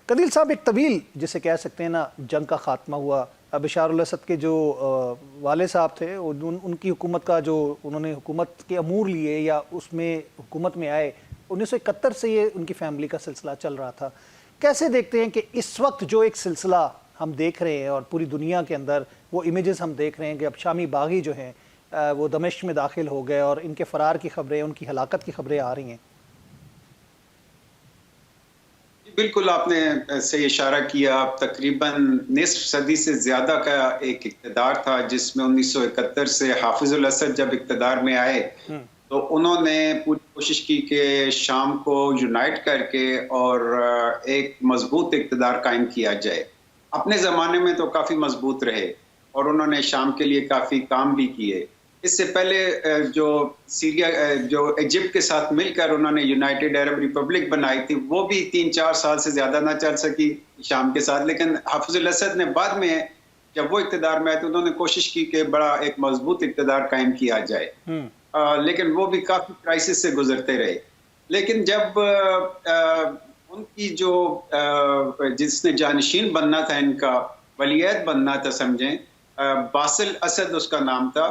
قدیل صاحب، ایک طویل جسے کہہ سکتے ہیں نا جنگ کا خاتمہ ہوا. بشار الاسد کے جو والد صاحب تھے ان کی حکومت کا جو انہوں نے حکومت کے امور لیے یا اس میں حکومت میں آئے 1971 سے یہ ان کی فیملی کا سلسلہ چل رہا تھا. کیسے دیکھتے ہیں کہ اس وقت جو ایک سلسلہ ہم دیکھ رہے ہیں اور پوری دنیا کے اندر وہ امیجز ہم دیکھ رہے ہیں کہ اب شامی باغی جو ہیں وہ دمشق میں داخل ہو گئے اور ان کے فرار کی خبریں، ان کی ہلاکت کی خبریں آ رہی ہیں؟ بالکل آپ نے صحیح اشارہ کیا. تقریباً نصف صدی سے زیادہ کا ایک اقتدار تھا جس میں 1971 سے حافظ الاسد جب اقتدار میں آئے تو انہوں نے پوری کوشش کی کہ شام کو یونائٹ کر کے اور ایک مضبوط اقتدار قائم کیا جائے. اپنے زمانے میں تو کافی مضبوط رہے اور انہوں نے شام کے لیے کافی کام بھی کیے. اس سے پہلے جو سیریا جو ایجپٹ کے ساتھ مل کر انہوں نے یونائٹڈ عرب ریپبلک بنائی تھی وہ بھی 3-4 سال سے زیادہ نہ چل سکی شام کے ساتھ. لیکن حافظ الاسد نے بعد میں جب وہ اقتدار میں آئے تو انہوں نے کوشش کی کہ بڑا ایک مضبوط اقتدار قائم کیا جائے. لیکن وہ بھی کافی کرائسس سے گزرتے رہے. لیکن جب ان کی جو جس نے جانشین بننا تھا، ان کا ولی عہد بننا تھا سمجھیں، باسل اسد اس کا نام تھا،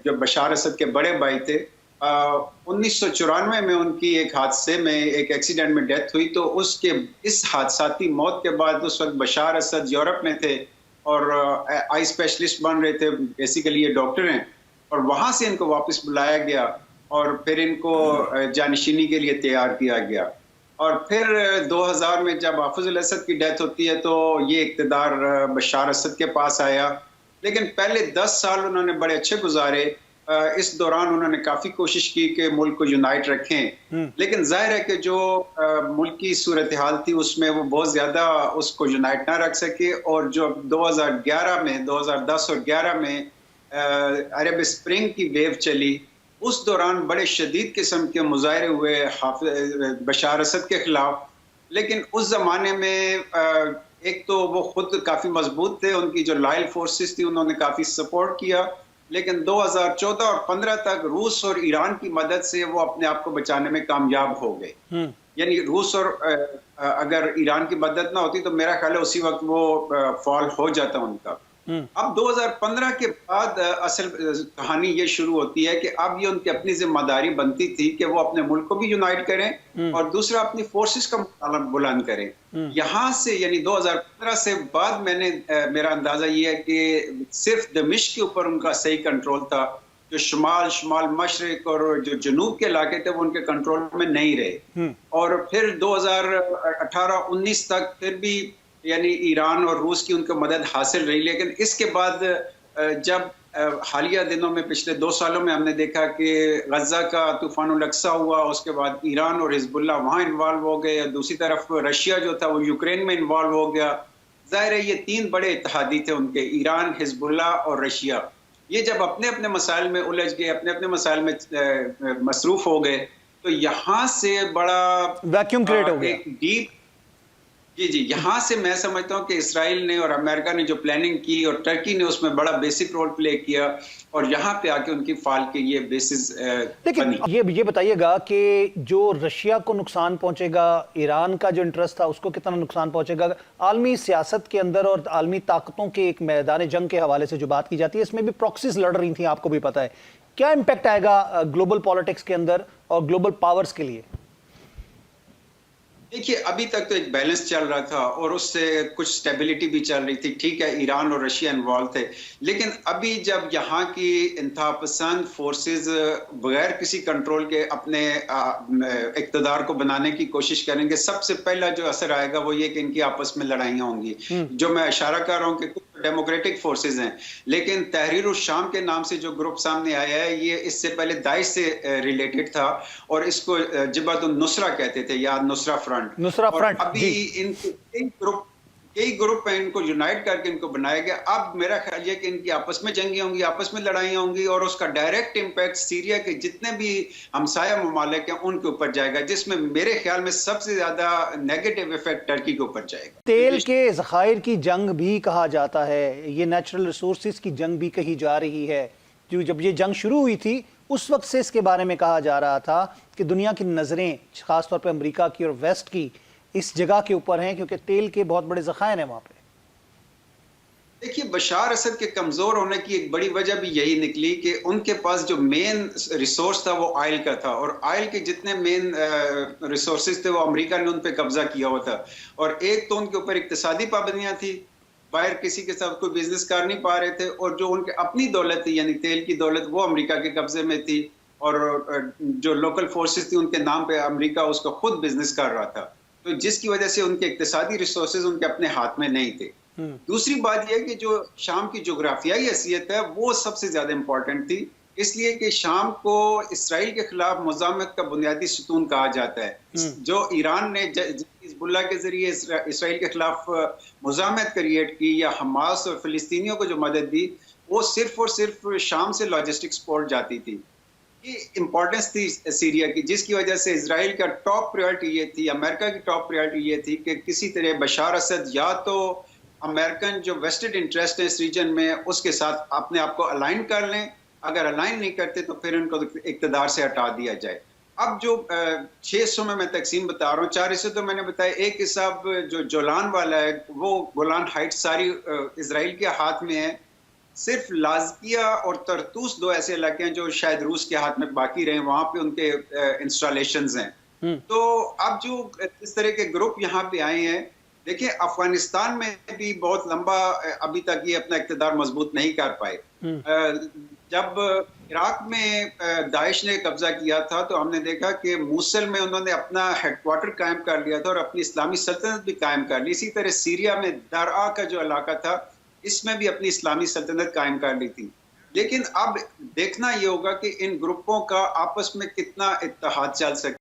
جو بشار اسد کے بڑے بھائی تھے. 1994 میں ان کی ایک حادثے میں ایک ایکسیڈنٹ میں ڈیتھ ہوئی. تو اس حادثاتی موت کے بعد اس وقت بشار اسد یورپ میں تھے اور آئی اسپیشلسٹ بن رہے تھے، بیسیکلی یہ ڈاکٹر ہیں، اور وہاں سے ان کو واپس بلایا گیا اور پھر ان کو جانشینی کے لیے تیار کیا گیا. اور پھر 2000 میں جب حافظ الاسد کی ڈیتھ ہوتی ہے تو یہ اقتدار بشار اسد کے پاس آیا. لیکن پہلے 10 سال انہوں نے بڑے اچھے گزارے. اس دوران انہوں نے کافی کوشش کی کہ ملک کو یونائٹ رکھیں، لیکن ظاہر ہے کہ جو ملک کی صورتحال تھی اس میں وہ بہت زیادہ اس کو یونائٹ نہ رکھ سکے. اور جو 2011 میں 2010 اور 11 میں عرب اسپرنگ کی ویو چلی، اس دوران بڑے شدید قسم کے مظاہرے ہوئے بشار اسد کے خلاف. لیکن اس زمانے میں ایک تو وہ خود کافی مضبوط تھے، ان کی جو لائل فورسز تھی انہوں نے کافی سپورٹ کیا. لیکن 2014 اور 15 تک روس اور ایران کی مدد سے وہ اپنے آپ کو بچانے میں کامیاب ہو گئے. یعنی روس اور اگر ایران کی مدد نہ ہوتی تو میرا خیال ہے اسی وقت وہ فال ہو جاتا ان کا. اب 2015 کے بعد اصل کہانی یہ شروع ہوتی ہے کہ اب یہ ان کی اپنی ذمہ داری بنتی تھی کہ وہ اپنے ملک کو بھی یونائٹ کریں اور دوسرا اپنی فورسز کا مطالبہ بلند کریں. یہاں سے یعنی 2015 سے بعد میرا اندازہ یہ ہے کہ صرف دمشق کے اوپر ان کا صحیح کنٹرول تھا. جو شمال مشرق اور جو جنوب کے علاقے تھے وہ ان کے کنٹرول میں نہیں رہے. اور پھر 2018-19 تک پھر بھی یعنی ایران اور روس کی ان کو مدد حاصل رہی. لیکن اس کے بعد جب حالیہ دنوں میں پچھلے 2 سالوں میں ہم نے دیکھا کہ غزہ کا طوفان الاقصیٰ ہوا، اس کے بعد ایران اور حزب اللہ وہاں انوالو ہو گئے، دوسری طرف رشیا جو تھا وہ یوکرین میں انوالو ہو گیا. ظاہر ہے یہ 3 بڑے اتحادی تھے ان کے، ایران، حزب اللہ اور رشیا. یہ جب اپنے اپنے مسائل میں الجھ گئے، اپنے اپنے مسائل میں مصروف ہو گئے تو یہاں سے بڑا ویکیوم کریٹ ہو گیا. ڈیپ جی یہاں سے میں سمجھتا ہوں کہ اسرائیل نے اور امریکہ نے جو پلاننگ کی اور ٹرکی نے اس میں بڑا بیسک رول پلے کیا اور یہاں پہ آ کے ان کی فال کے یہ بیسز لیکن یہ بتائیے گا کہ جو رشیا کو نقصان پہنچے گا، ایران کا جو انٹرسٹ تھا اس کو کتنا نقصان پہنچے گا؟ عالمی سیاست کے اندر اور عالمی طاقتوں کے ایک میدان جنگ کے حوالے سے جو بات کی جاتی ہے اس میں بھی پراکسیز لڑ رہی تھیں، آپ کو بھی پتہ ہے. کیا امپیکٹ آئے گا گلوبل پالیٹکس کے اندر اور گلوبل پاورز کے لیے؟ دیکھیے ابھی تک تو ایک بیلنس چل رہا تھا اور اس سے کچھ سٹیبلٹی بھی چل رہی تھی. ٹھیک ہے ایران اور رشیا انوالو تھے، لیکن ابھی جب یہاں کی انتہا پسند فورسز بغیر کسی کنٹرول کے اپنے اقتدار کو بنانے کی کوشش کریں گے، سب سے پہلا جو اثر آئے گا وہ یہ کہ ان کی آپس میں لڑائیاں ہوں گی. جو میں اشارہ کر رہا ہوں کہ کچھ ڈیموکریٹک فورسز ہیں، لیکن تحریر الشام کے نام سے جو گروپ سامنے آیا ہے یہ اس سے پہلے داعش سے ریلیٹڈ تھا اور اس کو جبہت النصرہ کہتے تھے یا نصرہ فرنٹ. اور ابھی ان کئی گروپ ہیں، ان کو یونائٹ کر کے ان کو بنایا گیا. اب میرا خیال یہ کہ ان کی آپس میں جنگیں ہوں گی، آپس میں لڑائیاں ہوں گی اور اس کا ڈائریکٹ امپیکٹ سیریا کے جتنے بھی ہمسایہ ممالک ہیں ان کے اوپر جائے گا، جس میں میرے خیال میں سب سے زیادہ نیگیٹو ایفیکٹ ٹرکی کے اوپر جائے گا. تیل کے ذخائر کی جنگ بھی کہا جاتا ہے، یہ نیچرل ریسورسز کی جنگ بھی کہی جا رہی ہے. جو جب یہ جنگ شروع ہوئی تھی اس وقت سے اس کے بارے میں کہا جا رہا تھا کہ دنیا کی نظریں خاص طور پہ امریکہ کی اور ویسٹ کی اس جگہ کے اوپر ہیں کیونکہ تیل کے بہت بڑے ذخائر ہیں وہاں پہ؟ دیکھیے بشار اسد کے کمزور ہونے کی ایک بڑی وجہ بھی یہی نکلی کہ ان کے پاس جو مین ریسورس تھا وہ آئل کا تھا، اور آئل کے جتنے مین ریسورسز تھے وہ امریکہ نے ان پہ قبضہ کیا ہوا تھا، اور ایک تو ان کے اوپر اقتصادی پابندیاں تھی، باہر کسی کے ساتھ کوئی بزنس کر نہیں پا رہے تھے، اور جو ان کے اپنی دولت تھی یعنی تیل کی دولت وہ امریکہ کے قبضے میں تھی، اور جو لوکل فورسز تھی ان کے نام پہ امریکہ اس کا خود بزنس کر رہا تھا، تو جس کی وجہ سے ان کے اقتصادی ریسورسز ان کے اپنے ہاتھ میں نہیں تھے۔ دوسری بات یہ کہ جو شام کی جغرافیائی حیثیت ہے وہ سب سے زیادہ امپورٹنٹ تھی، اس لیے کہ شام کو اسرائیل کے خلاف مزاحمت کا بنیادی ستون کہا جاتا ہے۔ جو ایران نے حزب اللہ کے ذریعے اسرائیل کے خلاف مزاحمت کریٹ کی یا حماس اور فلسطینیوں کو جو مدد دی، وہ صرف اور صرف شام سے لاجسٹک سپورٹ جاتی تھی۔ یہ امپورٹنس تھی سیریا کی، جس کی وجہ سے اسرائیل کا ٹاپ پریورٹی یہ تھی، امریکہ کی ٹاپ پریورٹی یہ تھی کہ کسی طرح بشار اسد یا تو امریکن جو ویسٹڈ انٹرسٹ ہے اس ریجن میں اس کے ساتھ اپنے آپ کو الائن کر لیں، اگر الائن نہیں کرتے تو پھر ان کو اقتدار سے ہٹا دیا جائے۔ اب جو 6 حصوں میں تقسیم بتا رہا ہوں، 4 حصے تو میں نے بتایا، ایک حصہ جو جولان والا ہے وہ گولان ہائٹ ساری اسرائیل کے ہاتھ میں ہے، صرف لازکیہ اور ترتوس 2 ایسے علاقے ہیں جو شاید روس کے ہاتھ میں باقی رہے، وہاں پہ ان کے انسٹالیشنز ہیں۔ تو اب جو اس طرح کے گروپ یہاں پہ آئے ہیں، دیکھیں افغانستان میں بھی بہت لمبا ابھی تک یہ اپنا اقتدار مضبوط نہیں کر پائے۔ جب عراق میں داعش نے قبضہ کیا تھا تو ہم نے دیکھا کہ موصل میں انہوں نے اپنا ہیڈ کوارٹر قائم کر لیا تھا اور اپنی اسلامی سلطنت بھی قائم کر لی، اسی طرح سیریا میں درعا کا جو علاقہ تھا اس میں بھی اپنی اسلامی سلطنت قائم کر لی تھی۔ لیکن اب دیکھنا یہ ہوگا کہ ان گروپوں کا آپس میں کتنا اتحاد چل سکتا ہے۔